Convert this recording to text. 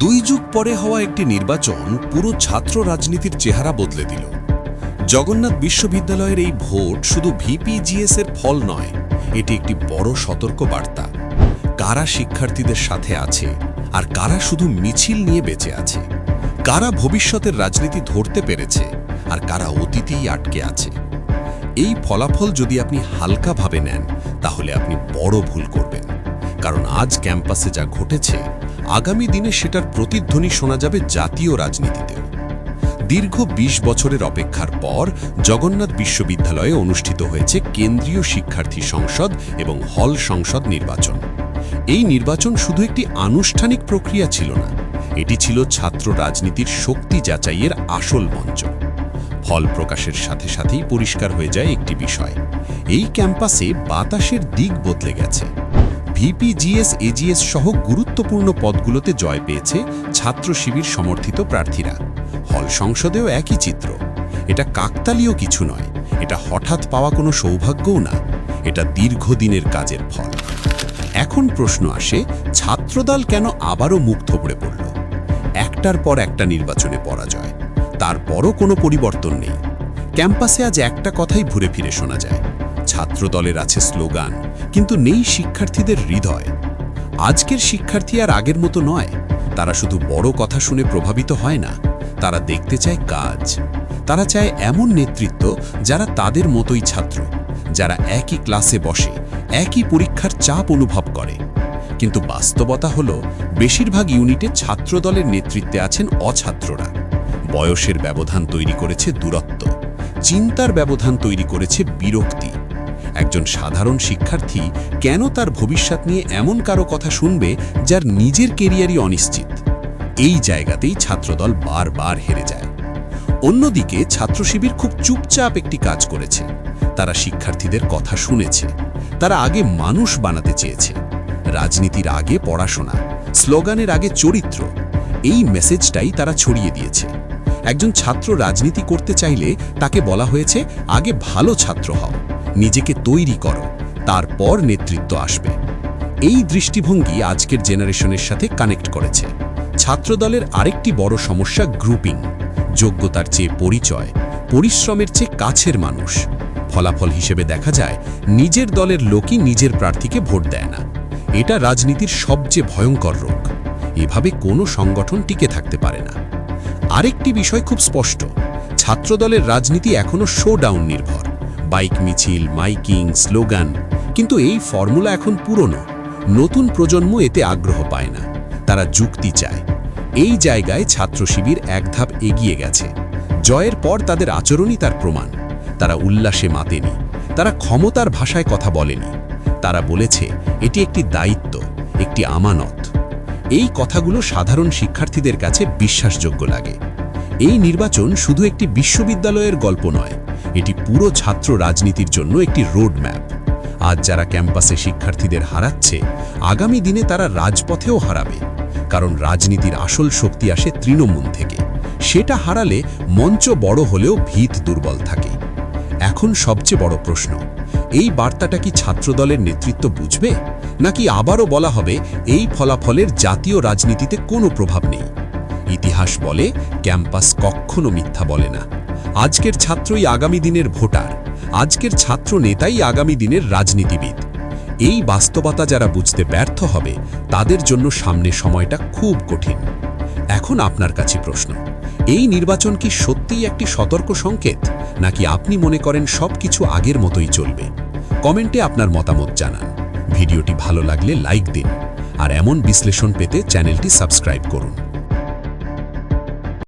2 যুগ পরে হওয়া একটি নির্বাচন পুরো ছাত্র রাজনীতির চেহারা বদলে দিল। জগন্নাথ বিশ্ববিদ্যালয়ের এই ভোট শুধু ভিপিজিএস এর ফল নয়, এটি একটি বড় সতর্ক বার্তা। কারা শিক্ষার্থীদের সাথে আছে আর কারা শুধু মিছিল নিয়ে বেঁচে আছে, কারা ভবিষ্যতের রাজনীতি ধরতে পেরেছে আর কারা অতীতেই আটকে আছে। এই ফলাফল যদি আপনি হালকাভাবে নেন তাহলে আপনি বড় ভুল করবেন, কারণ আজ ক্যাম্পাসে যা ঘটেছে আগামী দিনে সেটার প্রতিধ্বনি শোনা যাবে জাতীয় রাজনীতিতেও। দীর্ঘ ২০ বছরের অপেক্ষার পর জগন্নাথ বিশ্ববিদ্যালয়ে অনুষ্ঠিত হয়েছে কেন্দ্রীয় শিক্ষার্থী সংসদ এবং হল সংসদ নির্বাচন। এই নির্বাচন শুধু একটি আনুষ্ঠানিক প্রক্রিয়া ছিল না, এটি ছিল ছাত্র রাজনীতির শক্তি যাচাইয়ের আসল মঞ্চ। ফল প্রকাশের সাথে সাথেই পরিষ্কার হয়ে যায় একটি বিষয়, এই ক্যাম্পাসে বাতাসের দিক বদলে গেছে। ভিপিজিএস এজিএস সহ গুরুত্বপূর্ণ পদগুলোতে জয় পেয়েছে ছাত্র শিবির সমর্থিত প্রার্থীরা। হল সংসদেও একই চিত্র। এটা কাকতালীয় কিছু নয়, এটা হঠাৎ পাওয়া কোনো সৌভাগ্যও না, এটা দীর্ঘদিনের কাজের ফল। এখন প্রশ্ন আসে, ছাত্রদল কেন আবারও মুখ থুবড়ে পড়ল? একটার পর একটা নির্বাচনে পরাজয়, তারপরও কোনো পরিবর্তন নেই। ক্যাম্পাসে আজ একটা কথাই ঘুরে ফিরে শোনা যায়, ছাত্রদলের আছে স্লোগান, কিন্তু নেই শিক্ষার্থীদের হৃদয়। আজকের শিক্ষার্থী আর আগের মতো নয়, তারা শুধু বড় কথা শুনে প্রভাবিত হয় না, তারা দেখতে চায় কাজ। তারা চায় এমন নেতৃত্ব যারা তাদের মতোই ছাত্র, যারা একই ক্লাসে বসে, একই পরীক্ষার চাপ অনুভব করে। কিন্তু বাস্তবতা হলো, বেশিরভাগ ইউনিটে ছাত্রদলের নেতৃত্বে আছেন অছাত্ররা। বয়সের ব্যবধান তৈরি করেছে দূরত্ব, চিন্তার ব্যবধান তৈরি করেছে বিরক্তি। একজন সাধারণ শিক্ষার্থী কেন তার ভবিষ্যৎ নিয়ে এমন কারো কথা শুনবে যার নিজের কেরিয়ারই অনিশ্চিত? এই জায়গাতেই ছাত্রদল বারবার হেরে যায়। অন্যদিকে ছাত্র শিবির খুব চুপচাপ একটি কাজ করেছে। তারা শিক্ষার্থীদের কথা শুনেছে, তারা আগে মানুষ বানাতে চেয়েছে। রাজনীতির আগে পড়াশোনা, স্লোগানের আগে চরিত্র, এই মেসেজটাই তারা ছড়িয়ে দিয়েছে। একজন ছাত্র রাজনীতি করতে চাইলে তাকে বলা হয়েছে, আগে ভালো ছাত্র হও, নিজেকে তৈরি করো, তারপর নেতৃত্ব আসবে। এই দৃষ্টিভঙ্গি আজকের জেনারেশনের সাথে কানেক্ট করেছে। ছাত্রদলের আরেকটি বড় সমস্যা গ্রুপিং, যোগ্যতার চেয়ে পরিচয়, পরিশ্রমের চেয়ে কাছের মানুষ। ফলাফল হিসেবে দেখা যায়, নিজের দলের লোকই নিজের প্রার্থীকে ভোট দেয় না। এটা রাজনীতির সবচেয়ে ভয়ঙ্কর রোগ। এভাবে কোনো সংগঠন টিকে থাকতে পারে না। আরেকটি বিষয় খুব স্পষ্ট, ছাত্রদলের রাজনীতি এখনো শোডাউন নির্ভর, বাইক মিছিল, মাইকিং, স্লোগান। কিন্তু এই ফর্মুলা এখন পুরনো, নতুন প্রজন্ম এতে আগ্রহ পায় না, তারা যুক্তি চায়। এই জায়গায় ছাত্র শিবির এক ধাপ এগিয়ে গেছে। জয়ের পর তাদের আচরণই তার প্রমাণ। তারা উল্লাসে মাতেনি, তারা ক্ষমতার ভাষায় কথা বলেনি, তারা বলেছে এটি একটি দায়িত্ব, একটি আমানত। এই কথাগুলো সাধারণ শিক্ষার্থীদের কাছে বিশ্বাসযোগ্য লাগে। এই নির্বাচন শুধু একটি বিশ্ববিদ্যালয়ের গল্প নয়, এটি পুরো ছাত্র রাজনীতির জন্য একটি রোড ম্যাপ। আজ যারা ক্যাম্পাসে শিক্ষার্থীদের হারাচ্ছে, আগামী দিনে তারা রাজপথেও হারাবে, কারণ রাজনীতির আসল শক্তি আসে তৃণমূল থেকে। সেটা হারালে মঞ্চ বড় হলেও ভিত দুর্বল থাকে। এখন সবচেয়ে বড় প্রশ্ন, এই বার্তাটা কি ছাত্রদলের নেতৃত্ব বুঝবে, নাকি আবারও বলা হবে এই ফলাফলের জাতীয় রাজনীতিতে কোনো প্রভাব নেই? ইতিহাস বলে, ক্যাম্পাস কখনো মিথ্যা বলে না। আজকের ছাত্রই আগামী দিনের ভোটার, আজকের ছাত্র নেতাই আগামী দিনের রাজনীতিবিদ। এই বাস্তবতা যারা বুঝতে ব্যর্থ হবে, তাদের জন্য সামনে সময়টা খুব কঠিন। এখন আপনার কাছে প্রশ্ন, এই নির্বাচন কি সত্যিই একটি সতর্ক সংকেত, নাকি আপনি মনে করেন সবকিছু আগের মতোই চলবে? কমেন্টে আপনার মতামত জানান। ভিডিওটি ভালো লাগলে লাইক দিন, আর এমন বিশ্লেষণ পেতে চ্যানেলটি সাবস্ক্রাইব করুন।